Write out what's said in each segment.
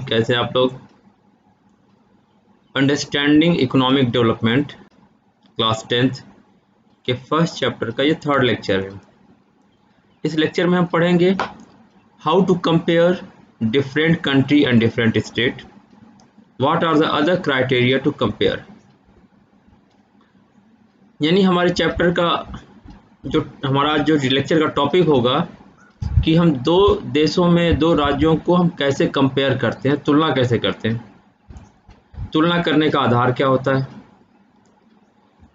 कैसे आप लोग। Understanding economic development class 10th के फर्स्ट चैप्टर का ये थर्ड लेक्चर है। इस लेक्चर में हम पढ़ेंगे how to compare different country and different state, what are the other criteria to compare. यानी हमारे चैप्टर का हमारा लेक्चर का टॉपिक होगा कि हम दो देशों में, दो राज्यों को हम कैसे कंपेयर करते हैं, तुलना कैसे करते हैं, तुलना करने का आधार क्या होता है।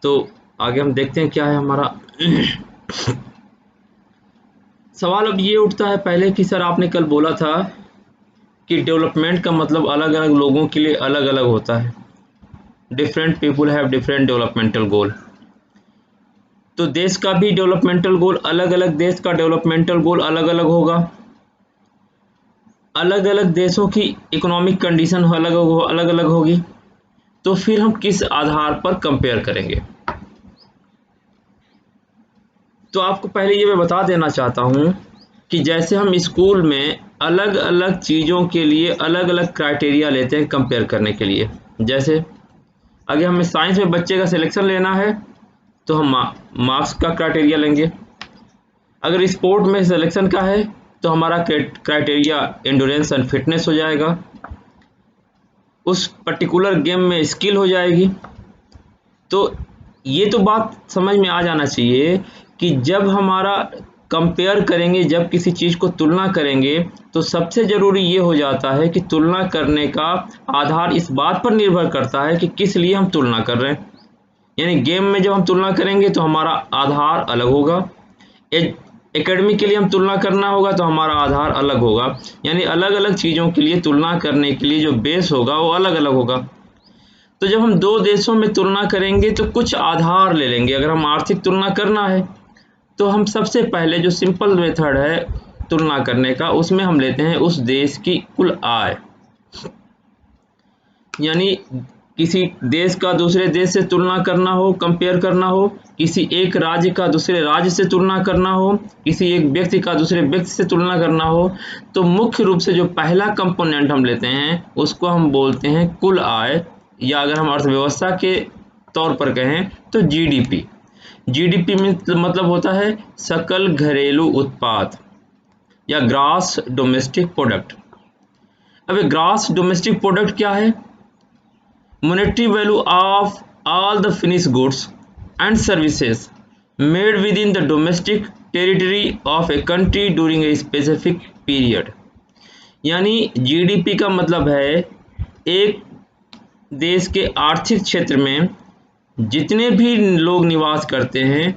तो आगे हम देखते हैं क्या है हमारा सवाल। अब ये उठता है पहले कि सर आपने कल बोला था कि डेवलपमेंट का मतलब अलग अलग लोगों के लिए अलग अलग होता है, different people have different developmental goal. तो देश का भी डेवलपमेंटल गोल अलग अलग, देश का डेवलपमेंटल गोल अलग अलग होगा, अलग अलग देशों की इकोनॉमिक कंडीशन अलग अलग होगी। तो फिर हम किस आधार पर कंपेयर करेंगे। तो आपको पहले ये मैं बता देना चाहता हूँ कि जैसे हम स्कूल में अलग अलग चीज़ों के लिए अलग अलग क्राइटेरिया लेते हैं कंपेयर करने के लिए। जैसे अगर हमें साइंस में बच्चे का सिलेक्शन लेना है तो हम मार्क्स का क्राइटेरिया लेंगे। अगर स्पोर्ट में सिलेक्शन का है तो हमारा क्राइटेरिया एंड्योरेंस एंड फिटनेस हो जाएगा, उस पर्टिकुलर गेम में स्किल हो जाएगी। तो ये तो बात समझ में आ जाना चाहिए कि जब हमारा कंपेयर करेंगे, जब किसी चीज़ को तुलना करेंगे तो सबसे ज़रूरी ये हो जाता है कि तुलना करने का आधार इस बात पर निर्भर करता है कि किस लिए हम तुलना कर रहे हैं। यानी गेम में जब हम तुलना करेंगे तो हमारा आधार अलग होगा, एकेडमी के लिए हम तुलना करना होगा तो हमारा आधार अलग होगा। यानी अलग अलग चीज़ों के लिए तुलना करने के लिए जो बेस होगा वो अलग अलग होगा। तो जब हम दो देशों में तुलना करेंगे तो कुछ आधार ले लेंगे। अगर हम आर्थिक तुलना करना है तो हम सबसे पहले जो सिंपल मेथड है तुलना करने का, उसमें हम लेते हैं उस देश की कुल आय। यानी किसी देश का दूसरे देश से तुलना करना हो, कंपेयर करना हो, किसी एक राज्य का दूसरे राज्य से तुलना करना हो, किसी एक व्यक्ति का दूसरे व्यक्ति से तुलना करना हो, तो मुख्य रूप से जो पहला कंपोनेंट हम लेते हैं उसको हम बोलते हैं कुल आय, या अगर हम अर्थव्यवस्था के तौर पर कहें तो जीडीपी। जीडीपी में मतलब होता है सकल घरेलू उत्पाद या ग्रॉस डोमेस्टिक प्रोडक्ट। अब ये ग्रॉस डोमेस्टिक प्रोडक्ट क्या है? Monetary value of all the finished goods and services made with in the domestic territory of a country during a specific period. यानी जीडीपी का मतलब है एक देश के आर्थिक क्षेत्र में जितने भी लोग निवास करते हैं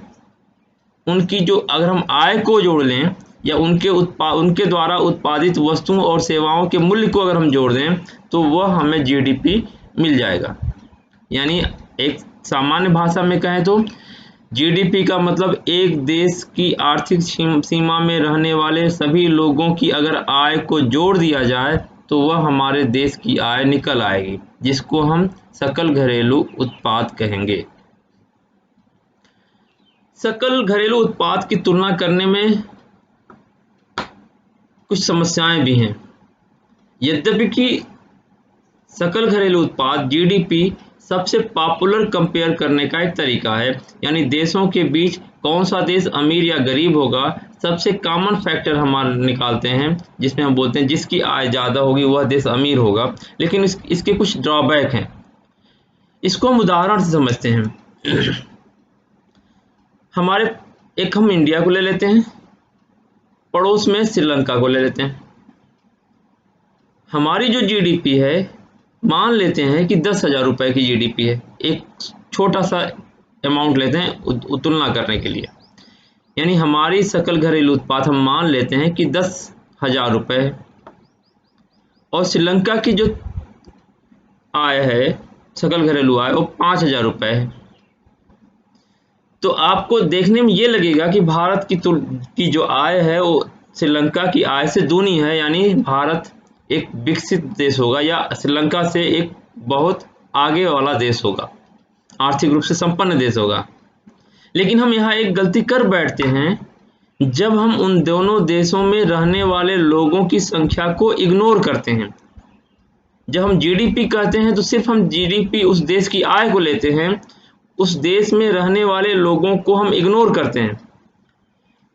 उनकी जो, अगर हम आय को जोड़ लें या उनके द्वारा उत्पादित वस्तुओं और सेवाओं के मूल्य को अगर हम जोड़ दें तो वह हमें जीडीपी मिल जाएगा। यानी एक सामान्य भाषा में कहें तो जीडीपी का मतलब एक देश की आर्थिक सीमा में रहने वाले सभी लोगों की अगर आय को जोड़ दिया जाए तो वह हमारे देश की आय निकल आएगी, जिसको हम सकल घरेलू उत्पाद कहेंगे। सकल घरेलू उत्पाद की तुलना करने में कुछ समस्याएं भी हैं। यद्यपि कि सकल घरेलू उत्पाद जीडीपी सबसे पॉपुलर कंपेयर करने का एक तरीका है। यानी देशों के बीच कौन सा देश अमीर या गरीब होगा, सबसे कॉमन फैक्टर हमारे निकालते हैं, जिसमें हम बोलते हैं जिसकी आय ज़्यादा होगी वह देश अमीर होगा। लेकिन इसके कुछ ड्रॉबैक हैं, इसको हम उदाहरण से समझते हैं। हम इंडिया को ले लेते हैं, पड़ोस में श्रीलंका को ले लेते हैं। हमारी जो जीडीपी है मान लेते हैं कि 10,000 रुपये की जीडीपी है, एक छोटा सा अमाउंट लेते हैं तुलना करने के लिए। यानी हमारी सकल घरेलू उत्पाद हम मान लेते हैं कि 10,000 रुपये है और श्रीलंका की जो आय है, सकल घरेलू आय, वो 5,000 रुपये है। तो आपको देखने में ये लगेगा कि भारत की जो आय है वो श्रीलंका की आय से दूनी है। यानी भारत एक विकसित देश होगा या श्रीलंका से एक बहुत आगे वाला देश होगा, आर्थिक रूप से संपन्न देश होगा। लेकिन हम यहाँ एक गलती कर बैठते हैं जब हम उन दोनों देशों में रहने वाले लोगों की संख्या को इग्नोर करते हैं। जब हम जीडीपी कहते हैं तो सिर्फ हम जीडीपी उस देश की आय को लेते हैं, उस देश में रहने वाले लोगों को हम इग्नोर करते हैं।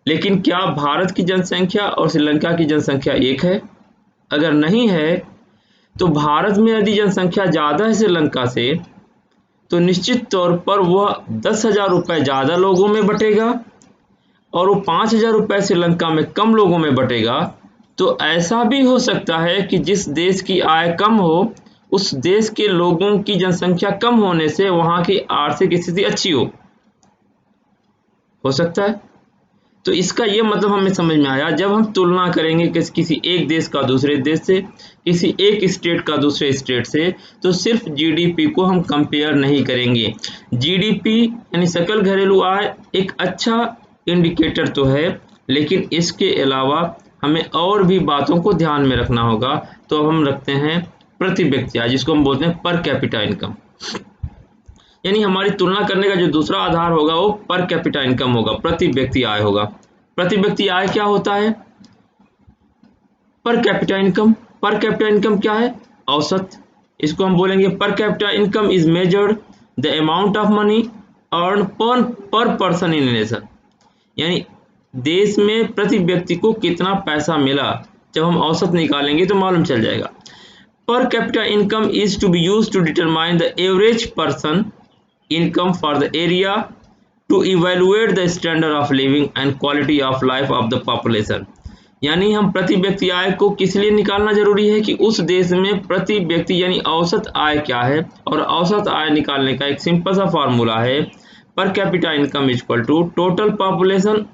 लेकिन क्या भारत की जनसंख्या और श्रीलंका की जनसंख्या एक है? अगर नहीं है तो भारत में यदि जनसंख्या ज़्यादा है श्रीलंका से, तो निश्चित तौर पर वह 10,000 रुपये ज़्यादा लोगों में बटेगा और वो 5,000 रुपये श्रीलंका में कम लोगों में बटेगा। तो ऐसा भी हो सकता है कि जिस देश की आय कम हो, उस देश के लोगों की जनसंख्या कम होने से वहाँ की आर्थिक स्थिति अच्छी हो सकता है। तो इसका ये मतलब हमें समझ में आया, जब हम तुलना करेंगे किसी एक देश का दूसरे देश से, किसी एक स्टेट का दूसरे स्टेट से, तो सिर्फ जीडीपी को हम कंपेयर नहीं करेंगे। जीडीपी यानी सकल घरेलू आय एक अच्छा इंडिकेटर तो है, लेकिन इसके अलावा हमें और भी बातों को ध्यान में रखना होगा। तो हम रखते हैं प्रति व्यक्ति आय, जिसको हम बोलते हैं पर कैपिटा इनकम। यानी हमारी तुलना करने का जो दूसरा आधार होगा वो पर कैपिटा इनकम होगा, प्रति व्यक्ति आय होगा। प्रति व्यक्ति आय क्या होता है? Per capita income. पर कैपिटा इनकम क्या है? औसत। इसको हम बोलेंगे पर capita income is measured the amount of money earn पर पर्सन इन नेशन। यानी देश में प्रति व्यक्ति को कितना पैसा मिला, जब हम औसत निकालेंगे तो मालूम चल जाएगा। Per capita income is to be used to determine the average person income for the area to evaluate the standard of living and quality of life of the population। यानी हम प्रति व्यक्ति आय को किस लिए निकालना जरूरी है कि उस देश में प्रति व्यक्ति यानी औसत आय क्या है, और औसत आय निकालने का एक सिंपल सा फॉर्मूला है per capita income equal to total population,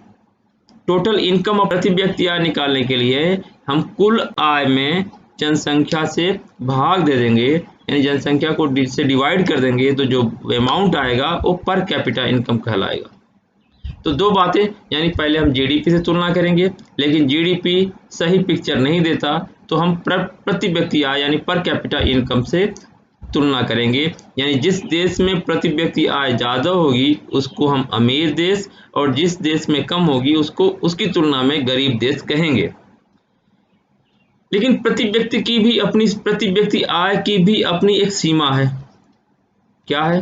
total income. और प्रति व्यक्ति आय निकालने के लिए हम कुल आय में जनसंख्या से भाग दे देंगे, यानी जनसंख्या को से डिवाइड कर देंगे, तो जो अमाउंट आएगा वो पर कैपिटा इनकम कहलाएगा। तो दो बातें, यानी पहले हम जीडीपी से तुलना करेंगे, लेकिन जीडीपी सही पिक्चर नहीं देता, तो हम प्रति व्यक्ति आय यानी पर कैपिटा इनकम से तुलना करेंगे। यानी जिस देश में प्रति व्यक्ति आय ज़्यादा होगी उसको हम अमीर देश, और जिस देश में कम होगी उसको उसकी तुलना में गरीब देश कहेंगे। लेकिन प्रति व्यक्ति आय की भी अपनी एक सीमा है। क्या है?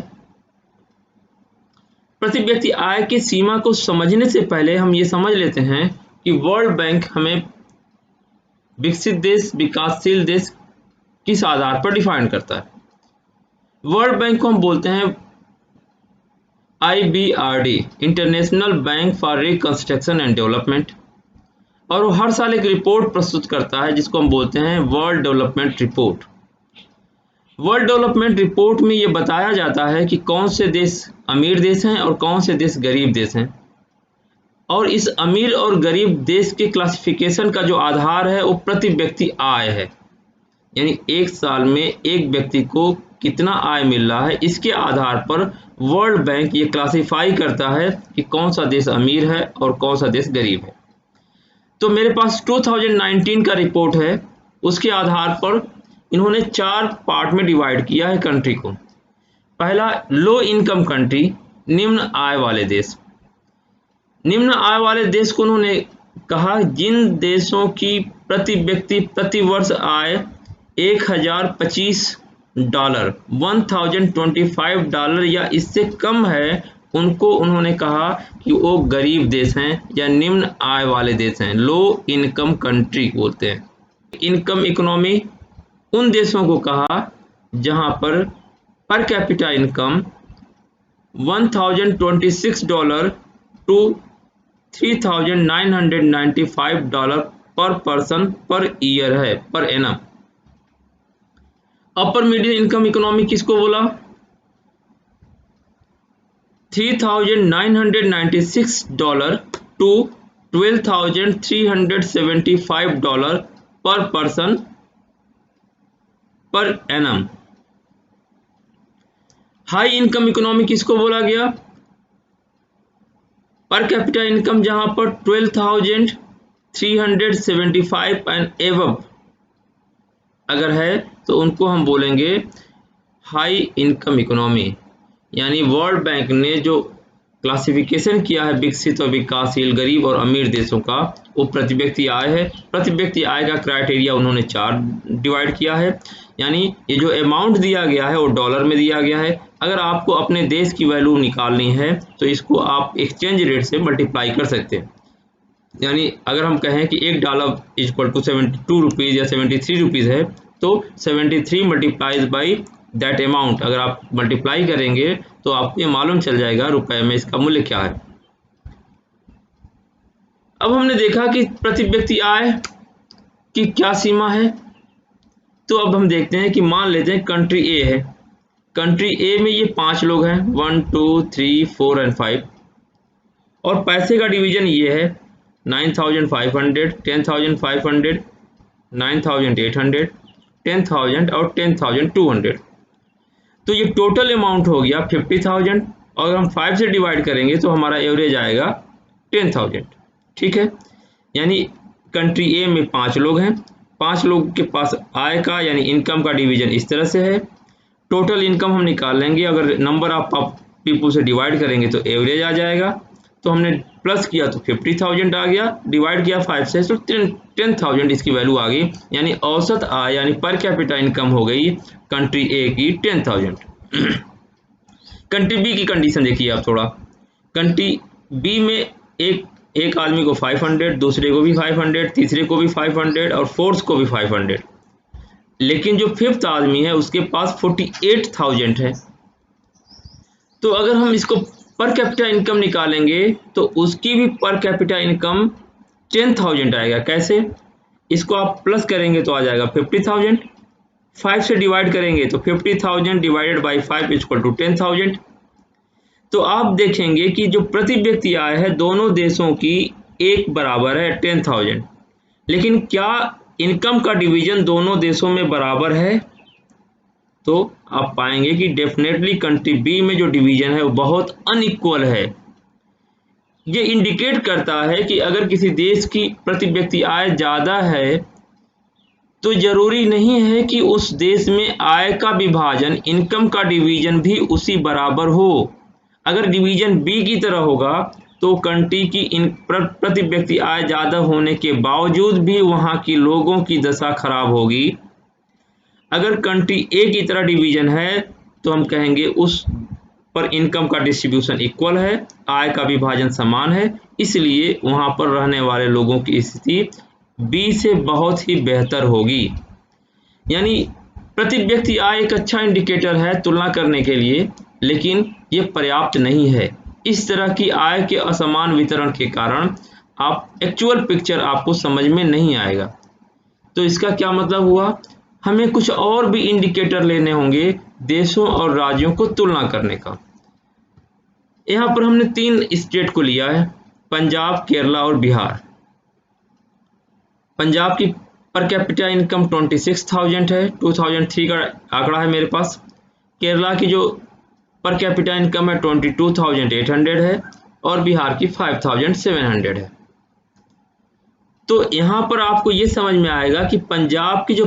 प्रति व्यक्ति आय की सीमा को समझने से पहले हम ये समझ लेते हैं कि वर्ल्ड बैंक हमें विकसित देश, विकासशील देश किस आधार पर डिफाइन करता है। वर्ल्ड बैंक को हम बोलते हैं IBRD, international bank for reconstruction and development, और वो हर साल एक रिपोर्ट प्रस्तुत करता है जिसको हम बोलते हैं world development report. World development report में ये बताया जाता है कि कौन से देश अमीर देश हैं और कौन से देश गरीब देश हैं, और इस अमीर और गरीब देश के क्लासिफिकेशन का जो आधार है वो प्रति व्यक्ति आय है। यानी एक साल में एक व्यक्ति को कितना आय मिल रहा है, इसके आधार पर वर्ल्ड बैंक ये क्लासिफाई करता है कि कौन सा देश अमीर है और कौन सा देश गरीब है। तो मेरे पास 2019 का रिपोर्ट है, उसके आधार पर इन्होंने 4 पार्ट में डिवाइड किया है कंट्री को। पहला लो इनकम कंट्री, निम्न आय वाले देश। निम्न आय वाले देश को उन्होंने कहा जिन देशों की प्रति व्यक्ति प्रति वर्ष आय $1,025 $1,025 या इससे कम है, उनको उन्होंने कहा कि वो गरीब देश हैं या निम्न आय वाले देश हैं, लो इनकम कंट्री बोलते हैं। इनकम इकोनॉमी उन देशों को कहा जहां पर कैपिटा इनकम $1,026 to $3,995 पर पर्सन पर ईयर है, per annum. Upper middle income economy किसको बोला? $3,996 to $12,375 पर person per annum. High income economy किसको बोला गया? पर कैपिटा इनकम जहां पर 12,375 एंड एबव अगर है तो उनको हम बोलेंगे हाई इनकम इकोनॉमी। यानी वर्ल्ड बैंक ने जो क्लासिफिकेशन किया है विकसित और विकासशील, गरीब और अमीर देशों का, वो प्रति व्यक्ति आय है। प्रति व्यक्ति आय का क्राइटेरिया उन्होंने 4 डिवाइड किया है, यानी ये जो अमाउंट दिया गया है वो डॉलर में दिया गया है। अगर आपको अपने देश की वैल्यू निकालनी है तो इसको आप एक्सचेंज रेट से मल्टीप्लाई कर सकते हैं। यानी अगर हम कहें कि $1 इक्वल टू 72 रुपीज़ या 73 रुपीज़ है, तो 73 मल्टीप्लाइज बाई दैट अमाउंट अगर आप मल्टीप्लाई करेंगे तो आपको ये मालूम चल जाएगा रुपए में इसका मूल्य क्या है। अब हमने देखा कि प्रति व्यक्ति आय की क्या सीमा है, तो अब हम देखते हैं कि मान लेते हैं कंट्री ए है। कंट्री ए में ये 5 लोग हैं, 1 2 3 4 एंड 5, और पैसे का डिवीजन ये है 9,500, 10,500, 9,800, 10,000 और 10,200। तो ये टोटल अमाउंट हो गया 50,000, और हम 5 से डिवाइड करेंगे तो हमारा एवरेज आएगा 10,000। ठीक है, यानी कंट्री ए में 5 लोग हैं, 5 लोग के पास आय का यानी इनकम का डिवीजन इस तरह से है। टोटल इनकम हम निकाल लेंगे, अगर नंबर ऑफ पीपल से डिवाइड करेंगे तो एवरेज आ जाएगा। तो हमने प्लस किया तो 50,000 आ गया, डिवाइड किया 5 से तो 10,000 इसकी वैल्यू आ गई, यानी औसत आय यानी पर कैपिटा इनकम हो गई कंट्री ए की 10,000। कंट्री बी की कंडीशन देखिए आप थोड़ा। कंट्री बी में एक आदमी को 500, दूसरे को भी 500, तीसरे को भी 500 और फोर्थ को भी 500, लेकिन जो 5th आदमी है उसके पास 48,000 है। तो अगर हम इसको पर कैपिटा इनकम निकालेंगे तो उसकी भी पर कैपिटा इनकम 10,000 आएगा। कैसे? इसको आप प्लस करेंगे तो आ जाएगा 50,000, 5 से डिवाइड करेंगे तो 50,000 डिवाइडेड बाई 5 इक्वल टू 10,000। तो आप देखेंगे कि जो प्रति व्यक्ति आय है दोनों देशों की एक बराबर है 10,000, लेकिन क्या इनकम का डिवीजन दोनों देशों में बराबर है? तो आप पाएंगे कि डेफिनेटली कंट्री बी में जो डिवीजन है वो बहुत अनइक्वल है। ये इंडिकेट करता है कि अगर किसी देश की प्रति व्यक्ति आय ज़्यादा है तो जरूरी नहीं है कि उस देश में आय का विभाजन, इनकम का डिवीजन भी उसी बराबर हो। अगर डिवीजन बी की तरह होगा तो कंट्री की प्रति व्यक्ति आय ज़्यादा होने के बावजूद भी वहाँ की लोगों की दशा खराब होगी। अगर कंट्री ए की तरह डिवीजन है तो हम कहेंगे उस पर इनकम का डिस्ट्रीब्यूशन इक्वल है, आय का विभाजन समान है, इसलिए वहाँ पर रहने वाले लोगों की स्थिति बी से बहुत ही बेहतर होगी। यानी प्रति व्यक्ति आय एक अच्छा इंडिकेटर है तुलना करने के लिए, लेकिन ये पर्याप्त नहीं है। इस तरह की आय के असमान वितरण के कारण आप एक्चुअल पिक्चर आपको समझ में नहीं आएगा। तो इसका क्या मतलब हुआ? हमें कुछ और भी इंडिकेटर लेने होंगे देशों और राज्यों को तुलना करने का। यहाँ पर हमने 3 स्टेट को लिया है, पंजाब, केरला और बिहार। पंजाब की पर कैपिटा इनकम 26,000 है, 2003 का आंकड़ा है मेरे पास। केरला की जो पर कैपिटा इनकम है 22,800 है और बिहार की 5,700 है। तो यहाँ पर आपको ये समझ में आएगा कि पंजाब की जो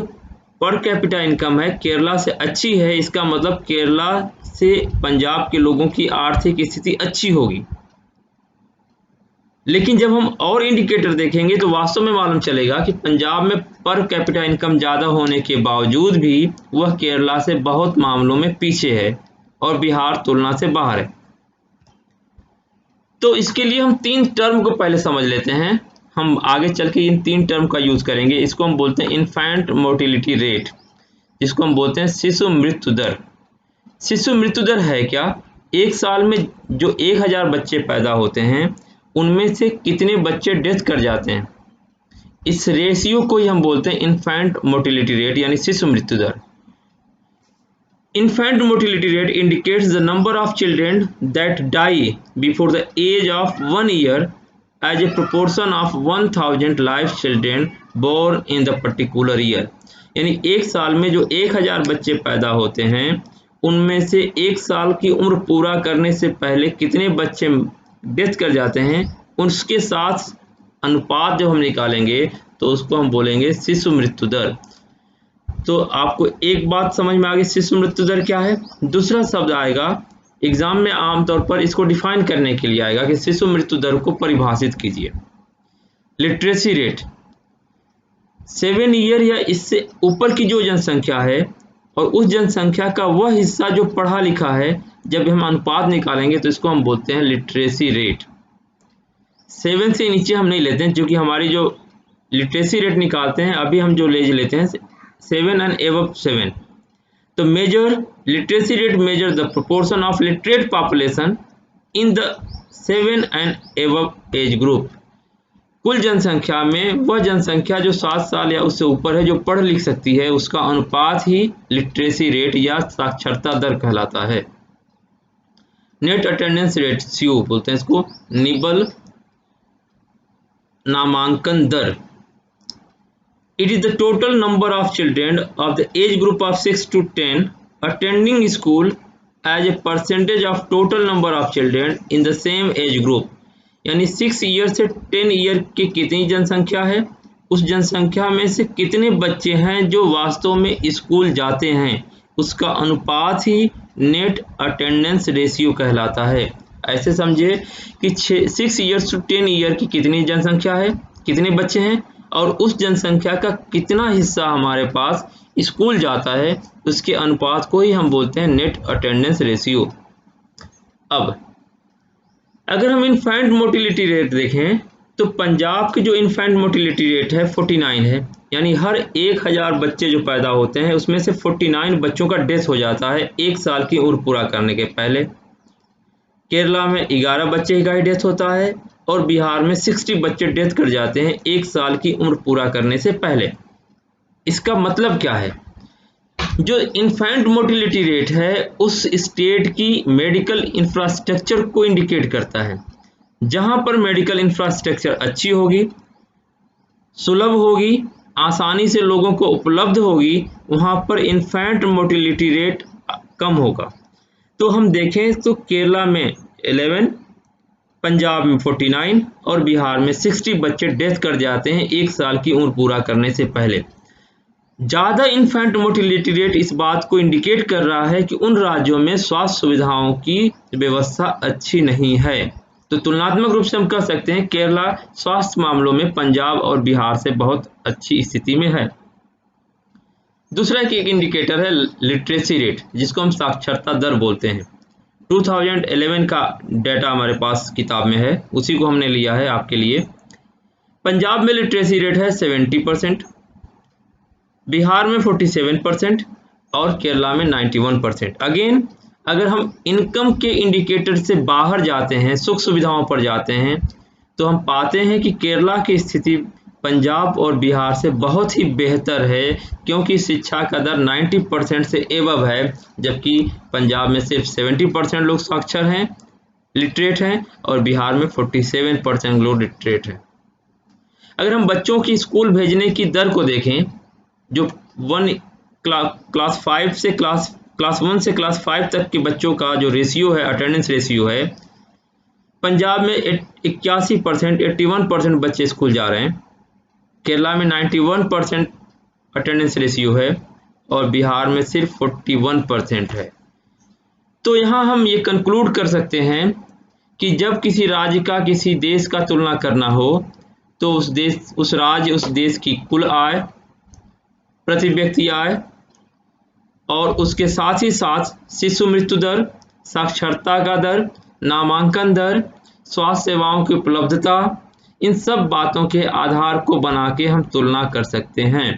पर कैपिटा इनकम है केरला से अच्छी है, इसका मतलब केरला से पंजाब के लोगों की आर्थिक स्थिति अच्छी होगी। लेकिन जब हम और इंडिकेटर देखेंगे तो वास्तव में मालूम चलेगा कि पंजाब में पर कैपिटा इनकम ज़्यादा होने के बावजूद भी वह केरला से बहुत मामलों में पीछे है और बिहार तुलना से बाहर है। तो इसके लिए हम 3 टर्म को पहले समझ लेते हैं, हम आगे चल के इन 3 टर्म का यूज करेंगे। इसको हम बोलते हैं इन्फेंट मोर्टिलिटी रेट, जिसको हम बोलते हैं शिशु मृत्यु दर। शिशु मृत्यु दर है क्या? एक साल में जो 1000 बच्चे पैदा होते हैं उनमें से कितने बच्चे डेथ कर जाते हैं, इस रेशियो को ही हम बोलते हैं इन्फेंट मोर्टिलिटी रेट यानी शिशु मृत्यु दर। Infant mortality rate indicates the number of children that die before the age of 1 year as a proportion of 1000 live children born in the particular year। यानी एक साल में जो 1000 बच्चे पैदा होते हैं उनमें से 1 साल की उम्र पूरा करने से पहले कितने बच्चे डेथ कर जाते हैं, उसके साथ अनुपात जब हम निकालेंगे तो उसको हम बोलेंगे शिशु मृत्यु दर। तो आपको एक बात समझ में आ गई शिशु मृत्यु दर क्या है। दूसरा शब्द आएगा एग्जाम में आमतौर पर इसको डिफाइन करने के लिए आएगा कि शिशु मृत्यु दर को परिभाषित कीजिए। लिटरेसी रेट, 7 ईयर या इससे ऊपर की जो जनसंख्या है और उस जनसंख्या का वह हिस्सा जो पढ़ा लिखा है, जब हम अनुपात निकालेंगे तो इसको हम बोलते हैं लिटरेसी रेट। 7 से नीचे हम नहीं लेते हैं, क्योंकि हमारी जो लिटरेसी रेट निकालते हैं अभी हम जो लेते हैं 7 एंड एबव 7। तो measure literacy rate measure the proportion of literate population in the 7 and above age group. कुल जनसंख्या में वह जनसंख्या जो 7 साल या उससे ऊपर है, जो पढ़ लिख सकती है, उसका अनुपात ही लिटरेसी रेट या साक्षरता दर कहलाता है। नेट अटेंडेंस रेशियो बोलते हैं इसको, निबल नामांकन दर। It is the total number of children of the age group of 6 to 10 attending school as a percentage of total number of children in the same age group. यानी 6 year से 10 year की कितनी जनसंख्या है, उस जनसंख्या में से कितने बच्चे हैं जो वास्तव में स्कूल जाते हैं, उसका अनुपात ही नेट अटेंडेंस रेशियो कहलाता है। ऐसे समझिए कि 6 ईयर्स टू 10 ईयर की कितनी जनसंख्या है, कितने बच्चे हैं, और उस जनसंख्या का कितना हिस्सा हमारे पास स्कूल जाता है, उसके अनुपात को ही हम बोलते हैं नेट अटेंडेंस रेशियो। अब अगर हम इन्फेंट मोटिलिटी रेट देखें तो पंजाब की जो इन्फेंट मोटिलिटी रेट है 49 है, यानी हर 1000 बच्चे जो पैदा होते हैं उसमें से 49 बच्चों का डेथ हो जाता है 1 साल की उम्र पूरा करने के पहले। केरला में 11 बच्चे का ही डेथ होता है और बिहार में 60 बच्चे डेथ कर जाते हैं 1 साल की उम्र पूरा करने से पहले। इसका मतलब क्या है? जो इन्फेंट मोटिलिटी रेट है उस स्टेट की मेडिकल इंफ्रास्ट्रक्चर को इंडिकेट करता है। जहां पर मेडिकल इंफ्रास्ट्रक्चर अच्छी होगी, सुलभ होगी, आसानी से लोगों को उपलब्ध होगी, वहां पर इन्फेंट मोटिलिटी रेट कम होगा। तो हम देखें तो केरला में 11, पंजाब में 49 और बिहार में 60 बच्चे डेथ कर जाते हैं 1 साल की उम्र पूरा करने से पहले। ज़्यादा इन्फेंट मोटिलिटी रेट इस बात को इंडिकेट कर रहा है कि उन राज्यों में स्वास्थ्य सुविधाओं की व्यवस्था अच्छी नहीं है। तो तुलनात्मक रूप से हम कह सकते हैं केरला स्वास्थ्य मामलों में पंजाब और बिहार से बहुत अच्छी स्थिति में है। दूसरा एक इंडिकेटर है लिटरेसी रेट, जिसको हम साक्षरता दर बोलते हैं। 2011 का डेटा हमारे पास किताब में है, उसी को हमने लिया है आपके लिए। पंजाब में लिटरेसी रेट है 70%, बिहार में 47% और केरला में 91%। अगेन अगर हम इनकम के इंडिकेटर से बाहर जाते हैं, सुख सुविधाओं पर जाते हैं, तो हम पाते हैं कि केरला की स्थिति पंजाब और बिहार से बहुत ही बेहतर है, क्योंकि शिक्षा का दर 90% से एबव है, जबकि पंजाब में सिर्फ 70% लोग साक्षर हैं, लिटरेट हैं, और बिहार में 47% लोग लिटरेट हैं। अगर हम बच्चों की स्कूल भेजने की दर को देखें, जो क्लास 1 से क्लास 5 तक के बच्चों का जो रेशियो है, अटेंडेंस रेशियो है, पंजाब में 81%, 81% बच्चे स्कूल जा रहे हैं, केरला में 91% अटेंडेंस रेशियो है और बिहार में सिर्फ 41% है। तो यहाँ हम ये कंक्लूड कर सकते हैं कि जब किसी राज्य का किसी देश का तुलना करना हो तो उस राज्य उस देश की कुल आय, प्रति व्यक्ति आय और उसके साथ ही साथ शिशु मृत्यु दर, साक्षरता का दर, नामांकन दर, स्वास्थ्य सेवाओं की उपलब्धता, इन सब बातों के आधार को बना के हम तुलना कर सकते हैं।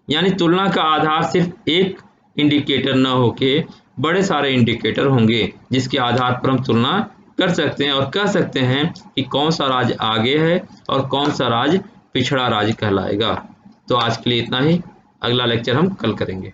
यानी तुलना का आधार सिर्फ एक इंडिकेटर न होके बड़े सारे इंडिकेटर होंगे, जिसके आधार पर हम तुलना कर सकते हैं और कह सकते हैं कि कौन सा राज्य आगे है और कौन सा राज्य पिछड़ा राज्य कहलाएगा। तो आज के लिए इतना ही, अगला लेक्चर हम कल करेंगे।